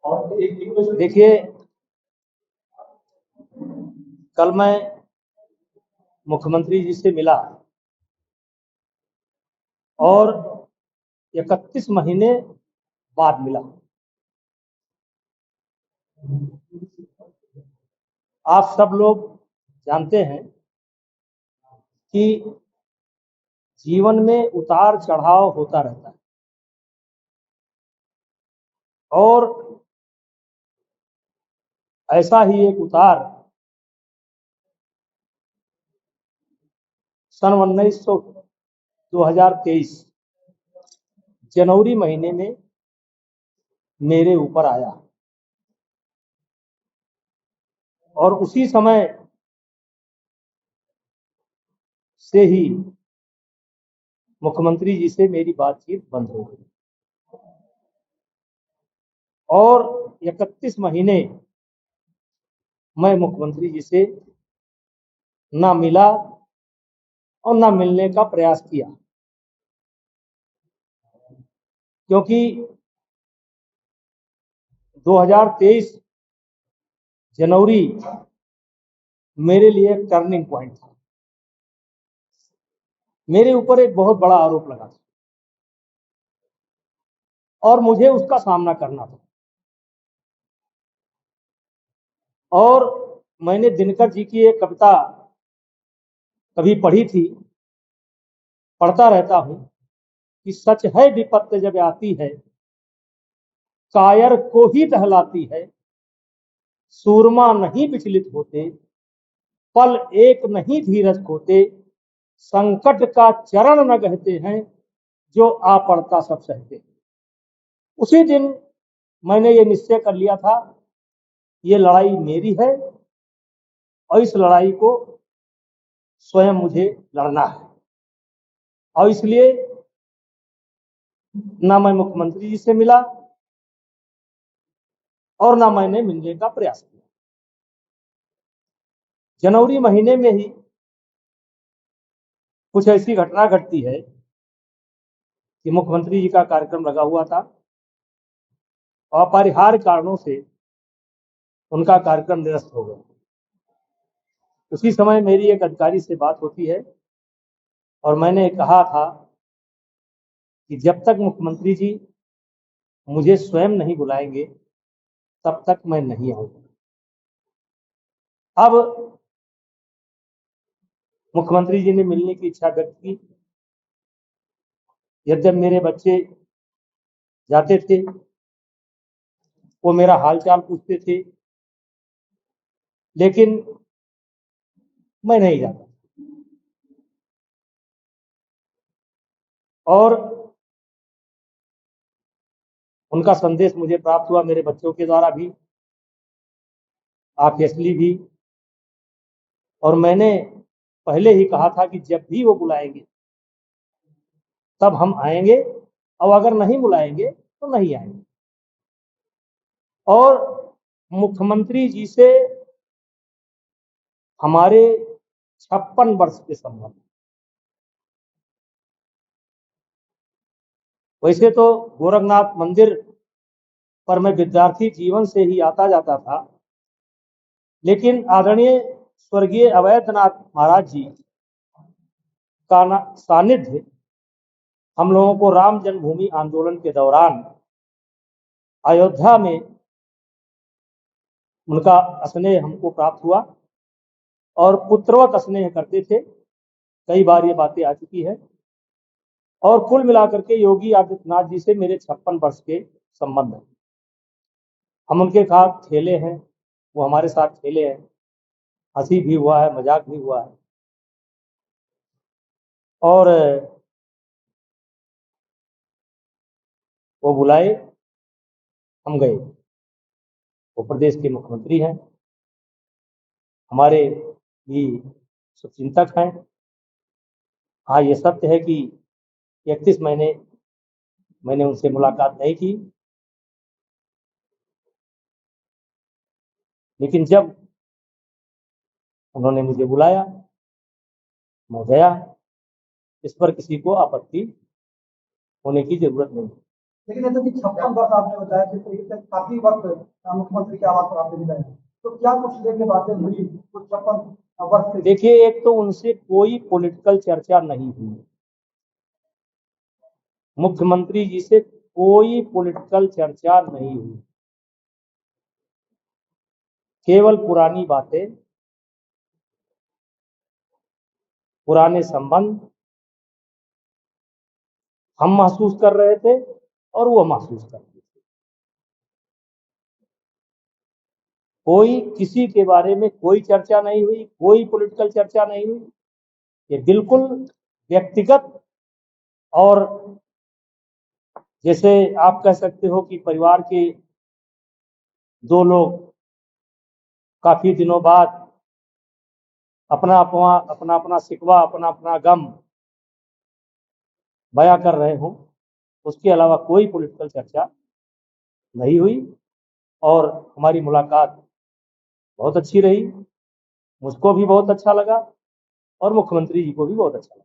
देखिए, कल मैं मुख्यमंत्री जी से मिला और 31 महीने बाद मिला। आप सब लोग जानते हैं कि जीवन में उतार चढ़ाव होता रहता है और ऐसा ही एक उतार सन 2023 जनवरी महीने में मेरे ऊपर आया और उसी समय से ही मुख्यमंत्री जी से मेरी बातचीत बंद हो गई और 31 महीने मैं मुख्यमंत्री जी से ना मिला और ना मिलने का प्रयास किया, क्योंकि 2023 जनवरी मेरे लिए एक टर्निंग पॉइंट था। मेरे ऊपर एक बहुत बड़ा आरोप लगा था और मुझे उसका सामना करना था। और मैंने दिनकर जी की एक कविता कभी पढ़ी थी, पढ़ता रहता हूं कि सच है विपत्ति जब आती है, कायर को ही दहलाती है, सूरमा नहीं विचलित होते, पल एक नहीं धीरज खोते, संकट का चरण न गहते हैं, जो आ पड़ता सब सहते। उसी दिन मैंने ये निश्चय कर लिया था, ये लड़ाई मेरी है और इस लड़ाई को स्वयं मुझे लड़ना है। और इसलिए ना मैं मुख्यमंत्री जी से मिला और ना मैंने मिलने का प्रयास किया। जनवरी महीने में ही कुछ ऐसी घटना घटती है कि मुख्यमंत्री जी का कार्यक्रम लगा हुआ था और अपरिहार्य कारणों से उनका कार्यक्रम निरस्त हो गया। उसी समय मेरी एक अधिकारी से बात होती है और मैंने कहा था कि जब तक मुख्यमंत्री जी मुझे स्वयं नहीं बुलाएंगे तब तक मैं नहीं आऊंगा। अब मुख्यमंत्री जी ने मिलने की इच्छा व्यक्त की। यद्यप मेरे बच्चे जाते थे, वो मेरा हालचाल पूछते थे, लेकिन मैं नहीं जाता। और उनका संदेश मुझे प्राप्त हुआ मेरे बच्चों के द्वारा भी, ऑब्वियसली भी। और मैंने पहले ही कहा था कि जब भी वो बुलाएंगे तब हम आएंगे और अगर नहीं बुलाएंगे तो नहीं आएंगे। और मुख्यमंत्री जी से हमारे 56 वर्ष के संबंध। वैसे तो गोरखनाथ मंदिर पर मैं विद्यार्थी जीवन से ही आता जाता था, लेकिन आदरणीय स्वर्गीय अवैधनाथ महाराज जी का सानिध्य हम लोगों को राम जन्मभूमि आंदोलन के दौरान अयोध्या में उनका स्नेह हमको प्राप्त हुआ और पुत्रवत स्नेह करते थे। कई बार ये बातें आ चुकी है। और कुल मिलाकर के योगी आदित्यनाथ जी से मेरे 56 वर्ष के संबंध हैं। हम उनके साथ खेले हैं, वो हमारे साथ खेले हैं, हंसी भी हुआ है, मजाक भी हुआ है। और वो बुलाए, हम गए। वो प्रदेश के मुख्यमंत्री हैं, हमारे भी शुभचिंतक हैं। हाँ, ये सत्य है कि 31 महीने मैंने उनसे मुलाकात नहीं की, लेकिन जब उन्होंने मुझे बुलाया मैं गया। इस पर किसी को आपत्ति होने की जरूरत नहीं। लेकिन जैसे कि 56 वर्ष आपने बताया, जिस तरीके से काफी वक्त मुख्यमंत्री के आवास पर आपने बिताया, तो क्या कुछ लेके बातें हुई उस 56 वर्ष से? देखिए, एक तो उनसे कोई पॉलिटिकल चर्चा नहीं हुई, मुख्यमंत्री जी से कोई पॉलिटिकल चर्चा नहीं हुई, केवल पुरानी बातें, पुराने संबंध हम महसूस कर रहे थे और वो महसूस कर रहे थे। कोई किसी के बारे में कोई चर्चा नहीं हुई, कोई पॉलिटिकल चर्चा नहीं हुई। ये बिल्कुल व्यक्तिगत और जैसे आप कह सकते हो कि परिवार के दो लोग काफी दिनों बाद अपना अपना अपना अपना शिकवा, अपना अपना गम बयां कर रहे हों, उसके अलावा कोई पॉलिटिकल चर्चा नहीं हुई। और हमारी मुलाकात बहुत अच्छी रही, मुझको भी बहुत अच्छा लगा और मुख्यमंत्री जी को भी बहुत अच्छा लगा।